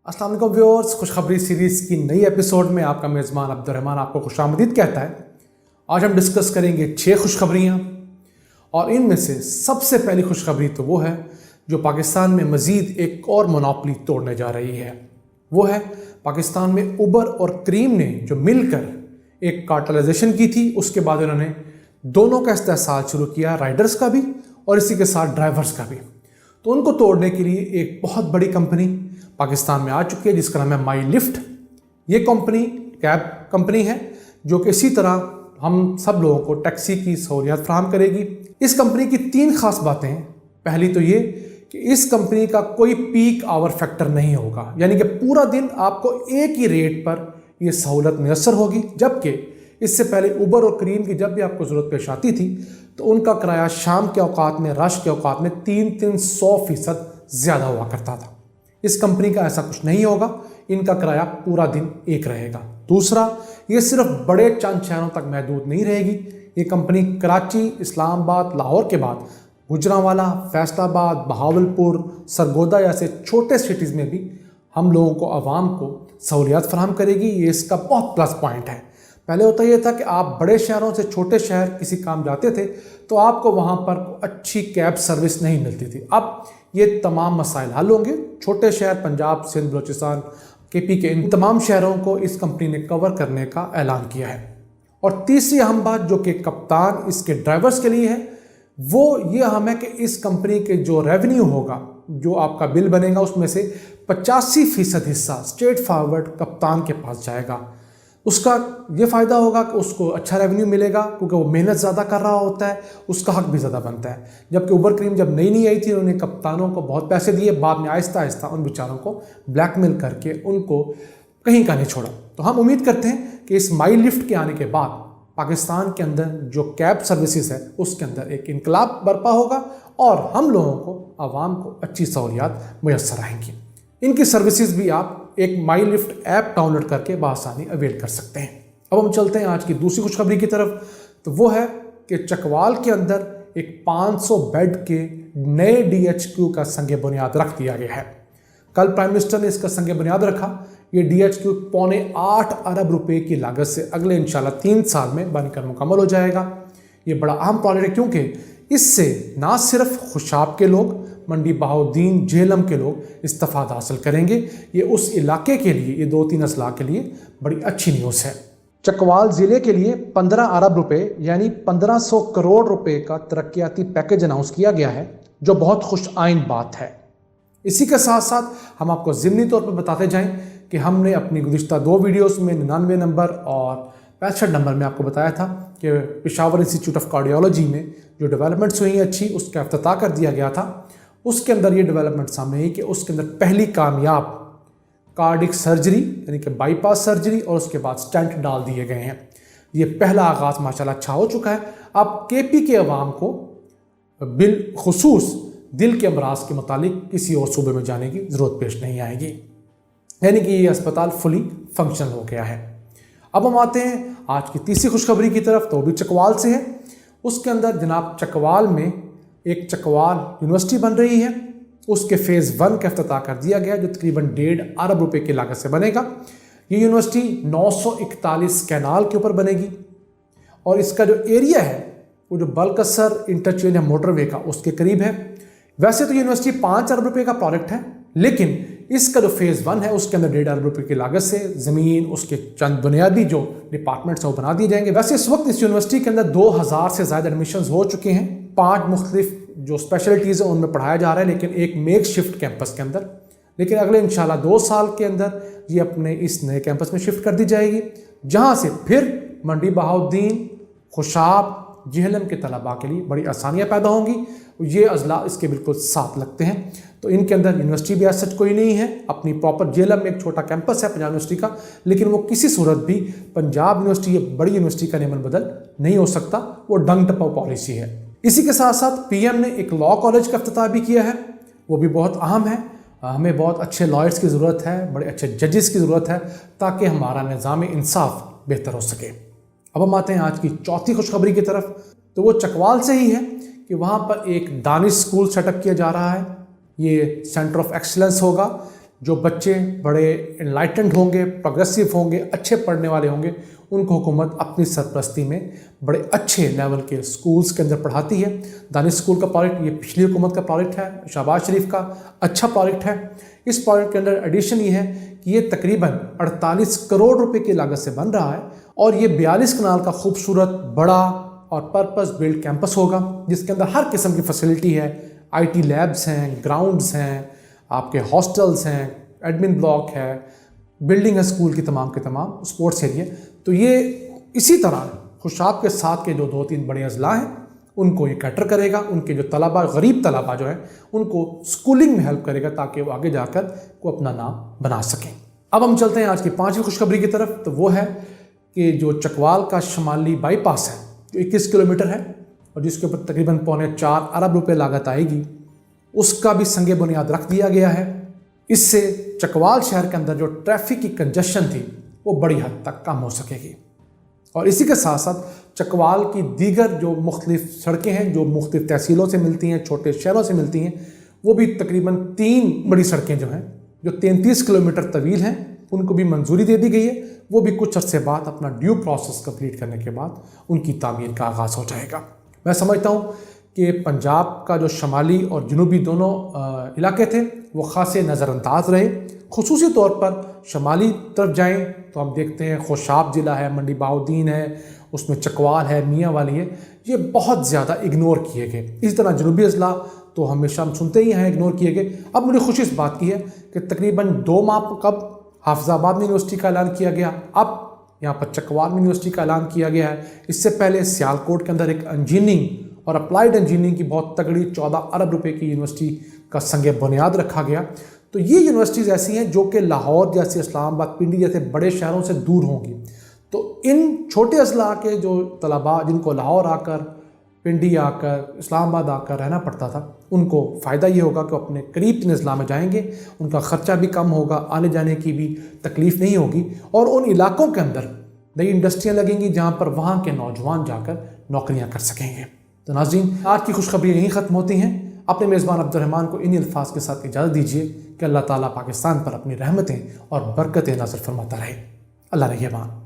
अस्सलाम वालेकुम व्यूअर्स, खुशखबरी सीरीज़ की नई एपिसोड में आपका मेज़बान अब्दुर्रहमान आपको खुशामदीद कहता है। आज हम डिस्कस करेंगे 6 खुशखबरियाँ और इनमें से सबसे पहली खुशखबरी तो वो है जो पाकिस्तान में मज़ीद एक और मोनोपोली तोड़ने जा रही है। वो है पाकिस्तान में उबर और क्रीम ने जो मिलकर एक कार्टेलाइजेशन की थी, उसके बाद उन्होंने दोनों का इस्तेहसाल शुरू किया, राइडर्स का भी और इसी के साथ ड्राइवर्स का भी। तो उनको तोड़ने के लिए एक बहुत बड़ी कंपनी पाकिस्तान में आ चुकी है जिसका नाम है माई लिफ्ट। ये कंपनी कैब कंपनी है जो कि इसी तरह हम सब लोगों को टैक्सी की सहूलियत फराहम करेगी। इस कंपनी की 3 खास बातें हैं। पहली तो ये कि इस कंपनी का कोई पीक आवर फैक्टर नहीं होगा, यानी कि पूरा दिन आपको एक ही रेट पर यह सहूलत मैसर होगी। जबकि इससे पहले उबर और क्रीम की जब भी आपको ज़रूरत पेश आती थी तो उनका किराया शाम के औकात में, रश के औकात में 300% ज़्यादा हुआ करता था। इस कंपनी का ऐसा कुछ नहीं होगा, इनका किराया पूरा दिन एक रहेगा। दूसरा, ये सिर्फ बड़े चंद शहरों तक महदूद नहीं रहेगी। ये कंपनी कराची, इस्लामाबाद, लाहौर के बाद गुजरांवाला, फैसलाबाद, बहावलपुर, सरगोदा जैसे छोटे सिटीज़ में भी हम लोगों को, आवाम को सहूलियत फराहम करेगी। ये इसका बहुत प्लस पॉइंट है। पहले होता ये था कि आप बड़े शहरों से छोटे शहर किसी काम जाते थे तो आपको वहाँ पर अच्छी कैब सर्विस नहीं मिलती थी। अब ये तमाम मसाइल हल होंगे। छोटे शहर पंजाब, सिंध, बलूचिस्तान, केपी के इन तमाम शहरों को इस कंपनी ने कवर करने का ऐलान किया है। और तीसरी अहम बात जो कि कप्तान इसके ड्राइवर्स के लिए है, वो ये अहम है कि इस कंपनी के जो रेवेन्यू होगा, जो आपका बिल बनेगा, उसमें से 85% हिस्सा स्ट्रेट फॉरवर्ड कप्तान के पास जाएगा। उसका ये फ़ायदा होगा कि उसको अच्छा रेवेन्यू मिलेगा क्योंकि वो मेहनत ज़्यादा कर रहा होता है, उसका हक भी ज़्यादा बनता है। जबकि उबर क्रीम जब नई आई थी उन्होंने कप्तानों को बहुत पैसे दिए, बाद में आहिस्ता आहिस्ता उन बेचारों को ब्लैकमेल करके उनको कहीं का नहीं छोड़ा। तो हम उम्मीद करते हैं कि इस माई लिफ्ट के आने के बाद पाकिस्तान के अंदर जो कैब सर्विसेज है उसके अंदर एक इनकलाब बर्पा होगा और हम लोगों को, आवाम को अच्छी सहूलियत मैसर आएंगी। इनकी सर्विसेज भी आप एक माई लिफ्ट ऐप डाउनलोड करके बासानी अवेल कर सकते हैं। अब हम चलते हैं आज की दूसरी खुशखबरी की तरफ। तो वो है कि चकवाल के अंदर एक 500 बेड के नए DHQ का संग बुनियाद रख दिया गया है। कल प्राइम मिनिस्टर ने इसका संग बुनियाद रखा। ये DHQ 8.25 अरब रुपए की लागत से अगले इंशाल्लाह 3 साल में बनकर मुकम्मल हो जाएगा। ये बड़ा अहम प्रोजेक्ट है क्योंकि इससे ना सिर्फ खुशाब के लोग, मंडी बहाउद्दीन, झेलम के लोग इस्तेफादा हासिल करेंगे। ये उस इलाके के लिए, ये 2-3 अजला के लिए बड़ी अच्छी न्यूज़ है। चकवाल ज़िले के लिए 15 अरब रुपए यानी 1500 करोड़ रुपए का तरक्याती पैकेज अनाउंस किया गया है, जो बहुत खुश आइन बात है। इसी के साथ साथ हम आपको ज़िमनी तौर पर बताते जाएं कि हमने अपनी गुज़िश्ता 2 वीडियोज़ में 99 नंबर और 65 नंबर में आपको बताया था कि पेशावर इंस्टीट्यूट ऑफ कार्डियोलॉजी में जो डेवलपमेंट्स हुई अच्छी, उसका इफ्तिताह कर दिया गया था। उसके अंदर ये डेवलपमेंट सामने आई कि उसके अंदर पहली कामयाब कार्डिक सर्जरी यानी कि बाईपास सर्जरी और उसके बाद स्टेंट डाल दिए गए हैं। ये पहला आगाज़ माशाल्लाह अच्छा हो चुका है। अब केपी के अवाम को बिलखुसूस दिल के अमराज के मुतालिक किसी और सूबे में जाने की ज़रूरत पेश नहीं आएगी, यानी कि ये अस्पताल फुली फंक्शनल हो गया है। अब हम आते हैं आज की तीसरी खुशखबरी की तरफ, तो भी चकवाल से है। उसके अंदर जनाब चकवाल में एक चकवाल यूनिवर्सिटी बन रही है। उसके फ़ेज़ 1 का इफ्तिताह कर दिया गया जो तकरीबन 1.5 अरब रुपए की लागत से बनेगा। ये यूनिवर्सिटी 941 कैनाल के ऊपर बनेगी और इसका जो एरिया है वो जो बलकसर इंटरचेंज है मोटरवे का, उसके करीब है। वैसे तो यूनिवर्सिटी 5 अरब रुपए का प्रोजेक्ट है, लेकिन इसका जो फ़ेज़ 1 है उसके अंदर 1.5 अरब रुपए की लागत से ज़मीन, उसके चंद बुनियादी जो डिपार्टमेंट्स हैं वो बना दिए जाएंगे। वैसे इस वक्त इस यूनिवर्सिटी के अंदर 2000 से ज़्यादा एडमिशन हो चुके हैं। 5 मुख्तलिफ जो स्पेशलिटीज़ हैं उनमें पढ़ाया जा रहा है, लेकिन एक मेक शिफ्ट कैंपस के अंदर। लेकिन अगले इंशाल्लाह 2 साल के अंदर ये अपने इस नए कैंपस में शिफ्ट कर दी जाएगी, जहाँ से फिर मंडी बहाउद्दीन, खुशाब, झेलम के तलबा के लिए बड़ी आसानियाँ पैदा होंगी। ये अजला इसके बिल्कुल साथ लगते हैं। तो इनके अंदर यूनिवर्सिटी भी ऐसा कोई नहीं है, अपनी प्रॉपर झेलम में एक छोटा कैंपस है पंजाब यूनिवर्सिटी का, लेकिन वो किसी सूरत भी पंजाब यूनिवर्सिटी या बड़ी यूनिवर्सिटी का नियमन बदल नहीं हो सकता। वो डंग टपाव पॉलिसी है। इसी के साथ साथ PM ने एक लॉ कॉलेज का इफ्तिताह भी किया है, वो भी बहुत अहम है। हमें बहुत अच्छे लॉयर्स की ज़रूरत है, बड़े अच्छे जजेस की ज़रूरत है ताकि हमारा निज़ाम इंसाफ बेहतर हो सके। अब हम आते हैं आज की चौथी खुशखबरी की तरफ। तो वो चकवाल से ही है कि वहाँ पर एक दानिश स्कूल सेटअप किया जा रहा है। ये सेंटर ऑफ एक्सीलेंस होगा जो बच्चे बड़े एनलाइटेंड होंगे, प्रोग्रेसिव होंगे, अच्छे पढ़ने वाले होंगे, उनको हुकूमत अपनी सरपरस्ती में बड़े अच्छे लेवल के स्कूल्स के अंदर पढ़ाती है। दानिश स्कूल का प्रोजेक्ट ये पिछली हुकूमत का प्रोजेक्ट है, शहबाज शरीफ का अच्छा प्रोजेक्ट है। इस प्रोजेक्ट के अंदर एडिशन ये है कि ये तकरीबन 48 करोड़ रुपए की लागत से बन रहा है और ये 42 कनाल का खूबसूरत बड़ा और पर्पस बिल्ड कैंपस होगा, जिसके अंदर हर किस्म की फैसिलिटी है। IT लैब्स हैं, ग्राउंड्स हैं, आपके हॉस्टल्स हैं, एडमिन ब्लॉक है, बिल्डिंग है स्कूल की तमाम के तमाम, स्पोर्ट्स एरिया। तो ये इसी तरह खुशाब के साथ के जो 2-3 बड़े अजला हैं उनको ये कैटर करेगा। उनके जो तलबा, गरीब तलबा जो है, उनको स्कूलिंग में हेल्प करेगा ताकि वो आगे जाकर को अपना नाम बना सकें। अब हम चलते हैं आज की 5वीं खुशखबरी की तरफ। तो वो है कि जो चकवाल का शमाली बाईपास है जो 21 किलोमीटर है और जिसके ऊपर तकरीबन 4.25 अरब रुपए लागत आएगी, उसका भी संगे बुनियाद रख दिया गया है। इससे चकवाल शहर के अंदर जो ट्रैफिक की कंजेशन थी वो बड़ी हद तक कम हो सकेगी और इसी के साथ साथ चकवाल की दीगर जो मुख्तलिफ सड़कें हैं जो मुख्तलिफ तहसीलों से मिलती हैं, छोटे शहरों से मिलती हैं, वो भी तकरीबन 3 बड़ी सड़कें जो हैं जो 33 किलोमीटर तवील हैं, उनको भी मंजूरी दे दी गई है। वो भी कुछ अर्से बाद अपना ड्यू प्रोसेस कंप्लीट करने के बाद उनकी तामीर का आगाज़ हो जाएगा। मैं समझता हूँ कि पंजाब का जो शमाली और जनूबी दोनों इलाके थे वो ख़ासे नज़रअंदाज रहे। खुसूसी तौर पर शमाली तरफ जाएं तो हम देखते हैं खुशाब ज़िला है, मंडी बहाउद्दीन है, उसमें चकवाल है, मियाँ वाली है, ये बहुत ज़्यादा इग्नोर किए गए। इस तरह जनूबी अजला तो हमेशा हम सुनते ही हैं इग्नोर किए गए। अब मुझे खुशी इस बात की है कि तकरीबन 2 माह कब हाफिज़ाबाद में यूनिवर्सिटी का ऐलान किया गया, अब यहाँ पर चकवाल में यूनिवर्सिटी का ऐलान किया गया है। इससे पहले सियालकोट के अंदर एक इंजीनियरिंग और अप्लाइड इंजीनियरिंग की बहुत तगड़ी 14 अरब रुपए की यूनिवर्सिटी का संगे बुनियाद रखा गया। तो ये यूनिवर्सिटीज़ ऐसी हैं जो कि लाहौर जैसे, इस्लामाबाद, पिंडी जैसे बड़े शहरों से दूर होंगी। तो इन छोटे अजला के जो तलबा जिनको लाहौर आकर, पिंडी आकर, इस्लामाबाद आकर रहना पड़ता था, उनको फ़ायदा ये होगा कि अपने करीब के अजला में जाएंगे, उनका ख़र्चा भी कम होगा, आने जाने की भी तकलीफ़ नहीं होगी और उन इलाकों के अंदर नई इंडस्ट्रियाँ लगेंगी जहाँ पर वहाँ के नौजवान जाकर नौकरियाँ कर सकेंगे। तो नाज़रीन, आज की खुशखबरियाँ यहीं ख़त्म होती हैं। अपने मेज़बान अब्दुर्रहमान को इन्हीं अल्फाज के साथ इजाज़त दीजिए कि अल्लाह ताला पाकिस्तान पर अपनी रहमतें और बरकतें नाज़िल फरमाता रहे। अल्लाह निगहबान।